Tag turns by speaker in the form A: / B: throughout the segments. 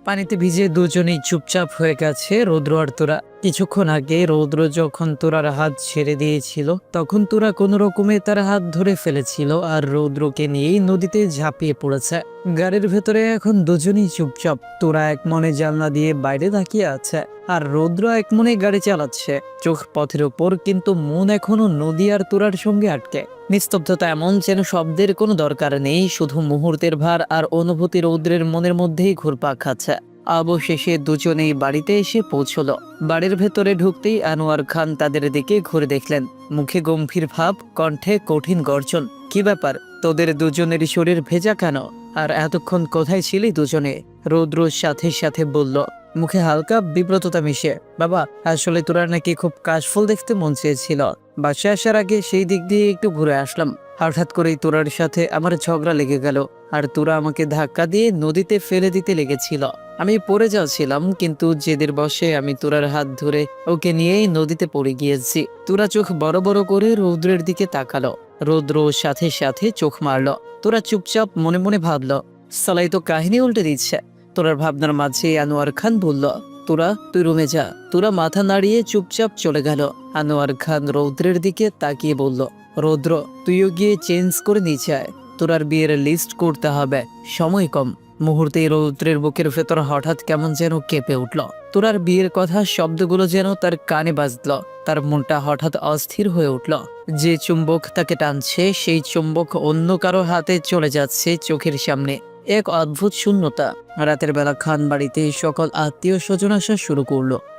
A: পানিতে ভিজে দুজনেই চুপচাপ হয়ে গেছে রৌদ্র আর তোরা। কিছুক্ষণ আগে রৌদ্র যখন তোরার হাত ছেড়ে দিয়েছিল তখন তোরা কোনো রকমে তার হাত ধরে ফেলেছিল আর রৌদ্রকে নিয়েই নদীতে ঝাঁপিয়ে পড়েছে। গাড়ির ভেতরে এখন দুজনেই চুপচাপ। তোরা এক মনে জানলা দিয়ে বাইরে তাকিয়ে আছে আর রৌদ্র এক মনে গাড়ি চালাচ্ছে, চোখ পথের ওপর, কিন্তু মন এখনো নদী আর তোরার সঙ্গে আটকে। নিস্তব্ধতা এমন যেন শব্দের কোনো দরকার নেই, শুধু মুহূর্তের ভার আর অনুভূতি রৌদ্রের মনের মধ্যেই ঘুরপাক খাচ্ছে। অবশেষে দুজনেই বাড়িতে এসে পৌঁছলো। বাড়ির ভেতরে ঢুকতেই আনোয়ার খান তাদের দিকে ঘুরে দেখলেন, মুখে গম্ভীর ভাব, কণ্ঠে কঠিন গর্জন। কি ব্যাপার, তোদের দুজনেরই শরীর ভেজা কেন? আর এতক্ষণ কোথায় ছিলি দুজনে? রৌদ্র সাথে সাথে বলল, মুখে হালকা বিব্রততা মিশে, বাবা আসলে তোরা নাকি খুব কাশফুল দেখতে মন চেয়েছিল। বাসায় আসার আগে সেই দিক দিয়ে একটু ঘুরে আসলাম। হঠাৎ করেই তোরার সাথে আমার ঝগড়া লেগে গেল আর তোরা আমাকে ধাক্কা দিয়ে নদীতে ফেলে দিতে লেগেছিল। আমি পড়ে যাচ্ছিলাম, কিন্তু জেদের বশে আমি তোরার হাত ধরে ওকে নিয়েই নদীতে পড়ে গিয়েছি। তোরা চোখ বড় বড় করে রৌদ্রের দিকে তাকালো। রৌদ্র সাথে সাথে চোখ মারলো। তোরা চুপচাপ মনে মনে ভাবলো, সালাই তো কাহিনী উল্টে দিচ্ছে। তোরার ভাবনার মাঝে আনোয়ার খান বলল, তোরা তুই রুমে যা। তোরা মাথা নাড়িয়ে চুপচাপ চলে গেল। আনোয়ার খান রৌদ্রের দিকে তাকিয়ে বলল, রৌদ্র তুইও গিয়ে চেঞ্জ করে নিচে আয়, তোরার বিয়ের লিস্ট করতে হবে, সময় কম। মুহূর্তেই রৌদ্রের বুকের ভেতর হঠাৎ কেমন যেন কেঁপে উঠল। তোরার বিয়ের কথা শব্দগুলো যেন তার কানে বাজল। তার মনটা হঠাৎ অস্থির হয়ে উঠল। যে চুম্বক তাকে টানছে সেই চুম্বক অন্য কারো হাতে চলে যাচ্ছে চোখের সামনে। এক অদ্ভুত শূন্যতা। রাতের বেলা খান বাড়িতে সকল আত্মীয় স্বজন আসা শুরু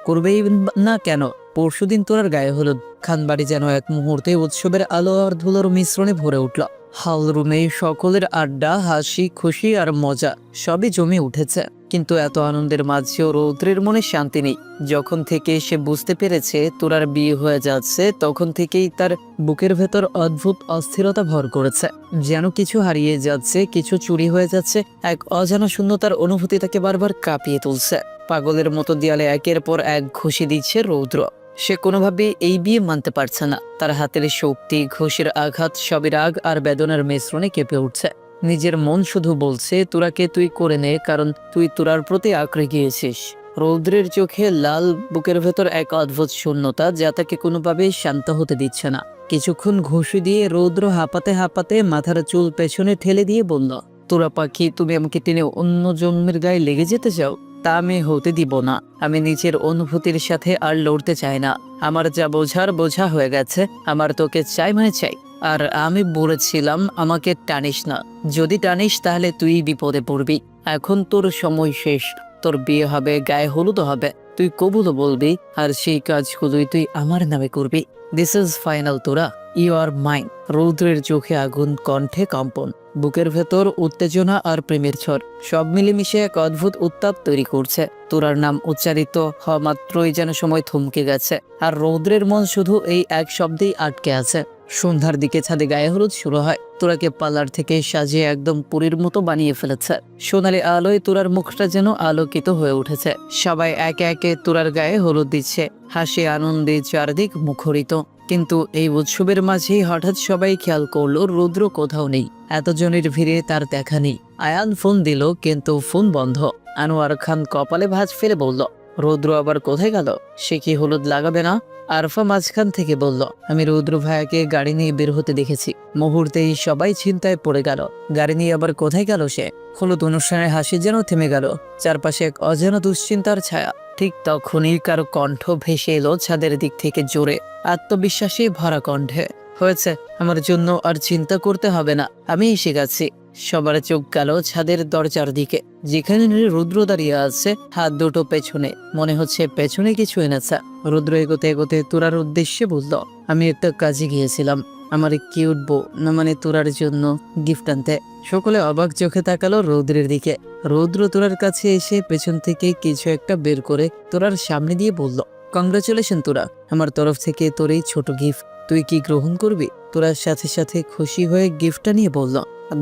A: করবেই না কেন? পরশুদিন তোরার গায়ে হলুদ। খান বাড়ি যেন এক মুহূর্তে উৎসবের আলো আর ধুলোর মিশ্রণে ভরে উঠল। হল রুমে সকলের আড্ডা, হাসি, খুশি আর মজা সবই জমে উঠেছে। কিন্তু এত আনন্দের মাঝেও রৌদ্রের মনে শান্তি নেই। যখন থেকে সে বুঝতে পেরেছে তোরার বিয়ে হয়ে যাচ্ছে তখন থেকেই তার বুকের ভেতর অদ্ভুত অস্থিরতা ভর করেছে। যেন কিছু হারিয়ে যাচ্ছে, কিছু চুরি হয়ে যাচ্ছে। এক অজানা শূন্যতার অনুভূতি তাকে বারবার কাঁপিয়ে তুলছে। পাগলের মতো দেয়ালে একের পর এক ঘুষি দিচ্ছে রৌদ্র। সে কোনোভাবে এই বিয়ে মানতে পারছে না। তার হাতের শক্তি, ঘুষির আঘাত, সবই রাগ আর বেদনার মিশ্রণে কেঁপে উঠছে। নিজের মন শুধু বলছে, তোরাকে তুই করে নে, কারণ তুই তোরার প্রতি আঁকড়ে গিয়েছিস। রৌদ্রের চোখে লাল, বুকের ভেতর এক অদ্ভুত শূন্যতা যা তাকে কোনোভাবেই শান্ত হতে দিচ্ছে না। কিছুক্ষণ ঘুষি দিয়ে রৌদ্র হাঁপাতে হাঁপাতে মাথার চুল পেছনে ঠেলে দিয়ে বলল, তোরা পাখি, তুমি আমাকে টেনে অন্য জন্মের গায়ে লেগে যেতে চাও? তা আমি হতে দিব না। আমি নিজের অনুভূতির সাথে আর লড়তে চাই না। আমার যা বোঝার বোঝা হয়ে গেছে। আমার তোকে চাই মানে চাই। আর আমি বলেছিলাম আমাকে টানিস না। যদি টানিস তাহলে তুই বিপদে পড়বি। এখন তোর সময় শেষ। তোর বিয়ে হবে, গায়ে হলুদ হবে, তুই কবুল বলবি, আর সেই কাজগুলোই তুই আমার নামে করবি। দিস ইজ ফাইনাল তোরা, ইউ আর মাইন। রৌদ্রের চোখে আগুন, কণ্ঠে কম্পন, বুকের ভেতর উত্তেজনা আর প্রেমের ঝড় সব মিলেমিশে এক অদ্ভুত উত্তাপ তৈরি করছে। তোরার নাম উচ্চারিত হওয়া মাত্রই যেন সময় থমকে গেছে, আর রৌদ্রের মন শুধু এই এক শব্দেই আটকে আছে। সন্ধ্যার দিকে ছাদে গায়ে হলুদ শুরু হয়। তোরাকে পার্লার থেকে সাজিয়ে একদম পুরীর মতো বানিয়ে ফেলেছে। সোনালি আলোয় তোরার মুখটা যেন আলোকিত হয়ে উঠেছে। সবাই একে একে তোরার গায়ে হলুদ দিচ্ছে, হাসি আনন্দে চারদিক মুখরিত। কিন্তু এই উৎসবের মাঝেই হঠাৎ সবাই খেয়াল করলো রৌদ্র কোথাও নেই। এতজনের ভিড়ে তার দেখা নেই। আয়ান ফোন দিল, কিন্তু ফোন বন্ধ। আনোয়ার খান কপালে ভাঁজ ফেলে বলল, রৌদ্র আবার কোথায় গেল? সে কি হলুদ লাগাবে না? আরফা মাঝখান থেকে বলল, আমি রৌদ্র ভাইয়াকে গাড়ি নিয়ে বের হতে দেখেছি। মুহূর্তেই সবাই চিন্তায় পড়ে গেল, গাড়ি নিয়ে আবার কোথায় গেল সে? হলুদ অনুষ্ঠানের হাসি যেন থেমে গেল। চারপাশে এক অজানা দুশ্চিন্তার ছায়া। ঠিক তখনই কারো কণ্ঠ ভেসে এলো ছাদের দিক থেকে, জোরে, আত্মবিশ্বাসী ভরা কণ্ঠে, হয়েছে, আমার জন্য আর চিন্তা করতে হবে না, আমি এসে গেছি। সবার চোখ গেল ছাদের দরজার দিকে, যেখানে রুদ্র দাঁড়িয়ে আছে, হাত দুটো পেছনে, মনে হচ্ছে পেছনে কিছু এনেছে। রুদ্র এগোতে এগোতে তোরার উদ্দেশ্যে বলল, আমি একটা কাজে গিয়েছিলাম, আমার কিউট বউ, না মানে তোরার জন্য গিফট আনতে। সকলে অবাক চোখে তাকালো রৌদ্রের দিকে। রৌদ্র তোরার কাছে এসে পেছন থেকে কিছু একটা বের করে তোরার সামনে দিয়ে বলল, কংগ্রাচুলেশন তোরা, আমার তরফ থেকে তোর এই ছোট গিফট। তুই কি গ্রহণ করবি? তোরার সাথে সাথে খুশি হয়ে গিফটটা নিয়ে বলল,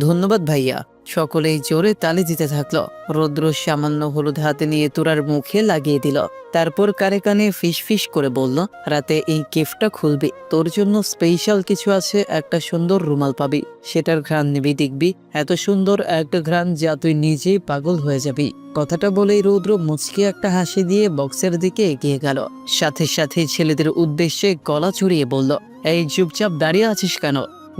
A: ধন্যবাদ ভাইয়া। সকলেই জোরে তালি দিতে থাকলো। রৌদ্র সামান্য হলুদ হাতে নিয়ে তোরার মুখে লাগিয়ে দিল। তারপর কানে কানে ফিস ফিস করে বলল, রাতে এই গিফটটা খুলবি, তোর জন্য স্পেশাল কিছু আছে, একটা সুন্দর রুমাল পাবি, সেটার ঘ্রাণ নিবি, দেখবি এত সুন্দর একটা ঘ্রাণ যা তুই নিজেই পাগল হয়ে যাবি। কথাটা বলেই রৌদ্র মুচকে একটা হাসি দিয়ে বক্সের দিকে এগিয়ে গেল। সাথে সাথে ছেলেদের উদ্দেশ্যে গলা চড়িয়ে বলল, এই চুপচাপ দাঁড়িয়ে আছিস কেন?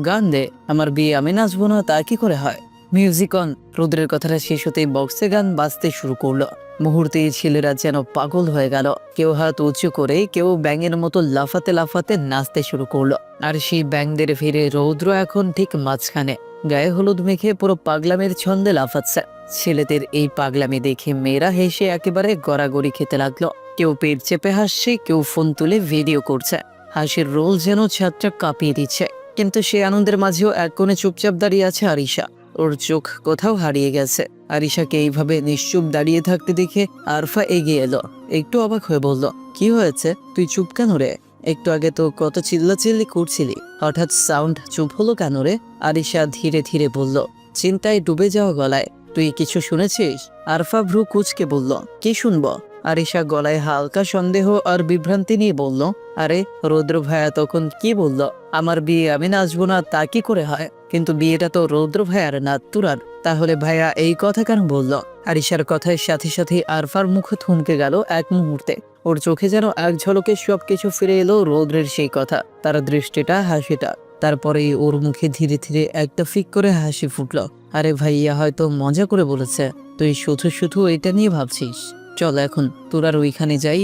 A: গান দে, আমার বিয়ে আমি নাচবো না তা কি করে হয়? Music on. রুদ্রের কথাটা শেষ হতেই বক্সে গান বাজতে শুরু করলো। মুহূর্তেই ছেলেরা যেন পাগল হয়ে গেল। কেউ হাত উঁচু করে, কেউ ব্যাঙের মতো লাফাতে লাফাতে নাচতে শুরু করলো। আর সেই ব্যাঙদের ফিরে রৌদ্র এখন ঠিক মাঝখানে, গায়ে হলুদ মেখে পুরো পাগলামের ছন্দে লাফাচ্ছে। ছেলেদের এই পাগলামি দেখে মেয়েরা হেসে একেবারে গড়াগড়ি খেতে লাগলো। কেউ পেট চেপে হাসছে, কেউ ফোন তুলে ভিডিও করছে। হাসির রোল যেন ছাদটা কাঁপিয়ে দিচ্ছে। কিন্তু সে আনন্দের মাঝেও এক কোণে চুপচাপ দাঁড়িয়ে আছে আরিশা। ওর চোখ কোথাও হারিয়ে গেছে। আরিশাকে এইভাবে নিশ্চুপ দাঁড়িয়ে থাকতে দেখে আরফা এগিয়ে এলো। একটু অবাক হয়ে বলল, কি হয়েছে? তুই চুপ কেন রে? একটু আগে তো কত চিল্লাচিল্লি করছিলি, হঠাৎ সাউন্ড চুপ হলো কেন রে? আরিশা ধীরে ধীরে বলল, চিন্তায় ডুবে যাওয়া গলায়। তুই কিছু শুনেছিস? আরফা ভ্রু কুঁচকে বলল, কি শুনবো? আরিশা গলায় হালকা সন্দেহ আর বিভ্রান্তি নিয়ে বলল, আরে রৌদ্র ভাইয়া তখন কি বলল, আমার বিয়ে আমি নাচবো না তা কি করে হয়? কিন্তু বিয়েটা তো রৌদ্র ভাইয়ার না তুরার। তাহলে ভাইয়া এই কথা কেন বলল? আরিশার কথার সাথে সাথে আরফার মুখ থমকে গেল এক মুহূর্তে। ওর চোখে যেন এক ঝলকে সবকিছু ফিরে এলো রৌদ্রের সেই কথা, তার দৃষ্টিটা, হাসিটা। তারপরেই ওর মুখে ধীরে ধীরে একটা ফিক করে হাসি ফুটলো। আরে ভাইয়া হয়তো মজা করে বলেছে, তুই শুধু শুধু এটা নিয়ে ভাবছিস। চল এখন তোরার ওইখানে যাই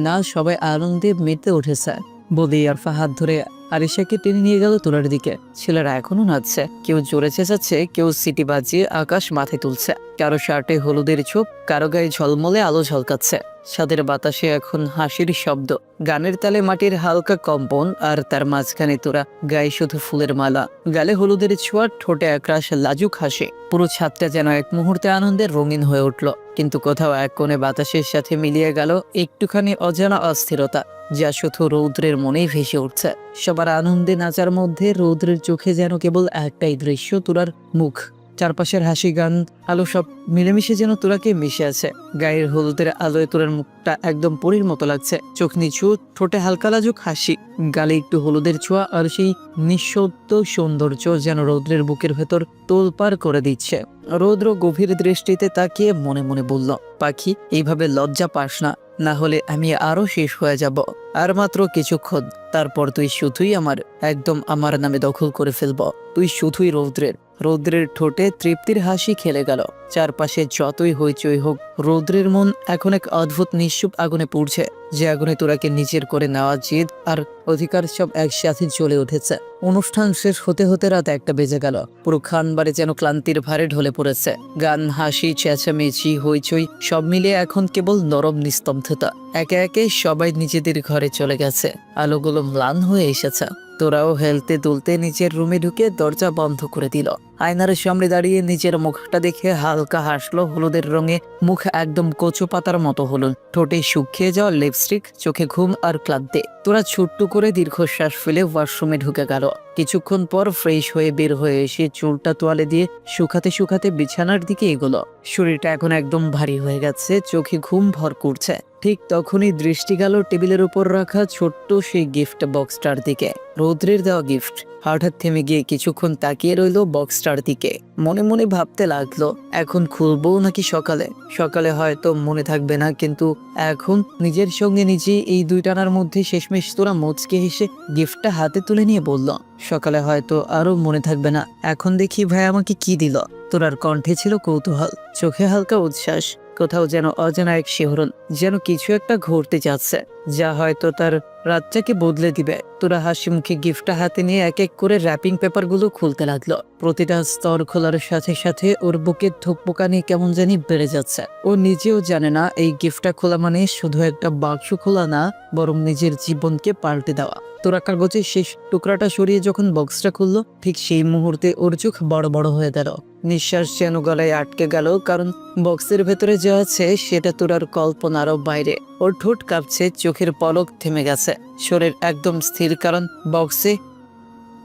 A: না, সবাই আনন্দে মেতে উঠেছে। বলেই আরফা হাত ধরে আরিশাকে টেনে নিয়ে গেল তোরার দিকে। ছেলেরা এখনো নাচছে, কেউ জোরে চেঁচাচ্ছে, কেউ সিটি বাজিয়ে আকাশ মাথায় তুলছে। কারো শার্টে হলুদের ছোপ, কারো গায়ে ঝলমলে আলো ঝলকাচ্ছে। ছাদের বাতাসে এখন হাসির শব্দ, গানের তালে মাটির হালকা কম্পন, আর তার মাঝখানে তোরা, গায়ে শুধু ফুলের মালা, গালে হলুদের ছোঁয়া, ঠোঁটে একরাশ লাজুক হাসি। পুরো ছাদটা যেন এক মুহূর্তে আনন্দে রঙিন হয়ে উঠল। কিন্তু কোথাও এক কোণে বাতাসের সাথে মিলিয়ে গেল একটুখানি অজানা অস্থিরতা, যা শুধু রৌদ্রের মনেই ভেসে উঠছে। সবার আনন্দে নাচার মধ্যে রৌদ্রের চোখে যেন কেবল একটাই দৃশ্য, তোরার মুখ। চারপাশের হাসি, গান, আলো সব মিলেমিশে যেন তোরাকে মিশে আছে। গায়ের হলুদের আলোয় তোরার মুখটা একদম পরীর মতো লাগছে। চোখ নিচু, ঠোঁটে হালকা লাজুক হাসি, গালে একটু হলুদের ছোঁয়া, আর সেই নিঃশব্দ সৌন্দর্য যেন রৌদ্রের বুকের ভেতর তোলপাড় করে দিচ্ছে। রৌদ্র গভীর দৃষ্টিতে তাকিয়ে মনে মনে বলল, পাখি এইভাবে লজ্জা পাস না, না হলে আমি আরো শেষ হয়ে যাব। আর মাত্র কিছুক্ষণ, তারপর তুই শুধুই আমার, একদম আমার নামে দখল করে ফেলব। তুই শুধুই রৌদ্রের। রৌদ্রের ঠোঁটে তৃপ্তির হাসি খেলে গেল। চারপাশে যতই হইচই হোক, রৌদ্রের মন এখন এক অদ্ভুত নিঃসুপ আগুনে পুড়ছে, যে আগুনে তোরাকে নিজের করে নেওয়া জেদ আর অধিকার সব একসাথে জ্বলে উঠেছে। অনুষ্ঠান শেষ হতে হতে রাত 1টা বেজে গেল। পুরো খানবাড়ি যেন ক্লান্তির ভারে ঢলে পড়েছে। গান, হাসি, চেঁচামেচি, হইচই সব মিলিয়ে এখন কেবল নরম নিস্তব্ধতা। একে একে সবাই নিজেদের ঘরে চলে গেছে। আলোগুলো ম্লান হয়ে এসেছে। তোরাও হেলতে দুলতে নিজের রুমে ঢুকে দরজা বন্ধ করে দিল। আয়নার সামনে দাঁড়িয়ে নিজের মুখটা দেখে হালকা হাসলো। হলুদের রঙে মুখ একদম কচু পাতার মতো হলুদ, ঠোঁটে শুকিয়ে যাওয়া লিপস্টিক, চোখে ঘুম আর ক্লান্তি। তোরা ছোট্ট করে দীর্ঘশ্বাস ফেলে ওয়াশরুমে ঢুকে গেল। কিছুক্ষণ পর ফ্রেশ হয়ে বের হয়ে এসে চুলটা তোয়ালে দিয়ে শুকাতে শুকাতে বিছানার দিকে এগোলো। শরীরটা এখন একদম ভারী হয়ে গেছে, চোখে ঘুম ভর করছে। ঠিক তখনই দৃষ্টি গেল টেবিলের উপর রাখা ছোট্ট সেই গিফট বক্সটার দিকে। রৌদ্রের দেওয়া গিফট। হঠাৎ থেমে গিয়ে কিছুক্ষণ তাকিয়ে রইল বক্সটার দিকে। মনে মনে ভাবতে লাগলো, এখন খুলবো নাকি সকালে? সকালে হয়তো মনে থাকবে না, কিন্তু এখন নিজের সঙ্গে নিজে এই দুইটানার মধ্যে শেষমেশ তোরা মুচকে হেসে গিফটটা হাতে তুলে নিয়ে বলল, সকালে হয়তো আরো মনে থাকবে না, এখন দেখি ভাই আমাকে কি দিল। তোরার কণ্ঠে ছিল কৌতূহল, চোখে হালকা উচ্ছ্বাস, কোথাও যেন অজানা এক শিহরণ, যেন কিছু একটা ঘটতে যাচ্ছে যা হয়তো তার রাতটাকে বদলে দিবে। তোরা হাসি মুখে গিফটটা হাতে নিয়ে এক এক করে র্যাপিং পেপারগুলো খুলতে লাগলো। প্রতিটা স্তর খোলার সাথে সাথে ওর বুকের ধুকপুকানি কেমন জানি বেড়ে যাচ্ছে। ও নিজেও জানে না এই গিফটটা খোলা মানে শুধু একটা বাক্স খোলা না, বরং নিজের জীবনকে পাল্টে দেওয়া। তোরা কাগজের শেষ টুকরাটা সরিয়ে যখন বক্সটা খুললো, ঠিক সেই মুহূর্তে ওর চোখ বড় বড় হয়ে গেল। নিঃশ্বাস যেন গলায় আটকে গেল, কারণ বক্সের ভেতরে যা আছে সেটা তোরার কল্পনারও বাইরে। ওর ঠোঁট কাঁপছে, চোখের পলক থেমে গেছে, শরীর একদম স্থির, কারণ বক্সে।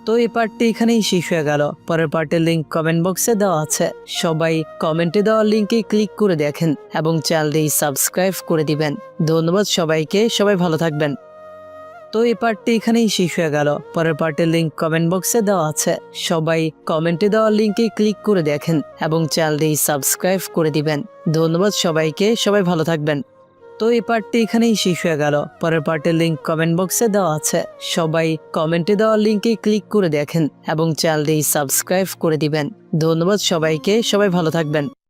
A: তো এই পার্টটি এখানেই শেষ হয়ে গেল। পরের পার্টের লিঙ্ক কমেন্ট বক্সে দেওয়া আছে, সবাই কমেন্টে দেওয়া লিঙ্কে ক্লিক করে দেখেন এবং চ্যানেলটি সাবস্ক্রাইব করে দিবেন। ধন্যবাদ সবাইকে, সবাই ভালো থাকবেন। তো এই পার্টটি এখানেই শেষ হয়ে গেল। পরের পার্টের লিঙ্ক কমেন্ট বক্সে দেওয়া আছে, সবাই কমেন্টে দেওয়া লিঙ্কে ক্লিক করে দেখেন এবং চ্যানেলটি সাবস্ক্রাইব করে দিবেন। ধন্যবাদ সবাইকে, সবাই ভালো থাকবেন। তো এই পার্টটি এখানেই শেষ হয়ে গেল। পরের পার্টের লিঙ্ক কমেন্ট বক্সে দেওয়া আছে, সবাই কমেন্টে দেওয়া লিঙ্কে ক্লিক করে দেখেন এবং চ্যানেলটি সাবস্ক্রাইব করে দিবেন। ধন্যবাদ সবাইকে, সবাই ভালো থাকবেন।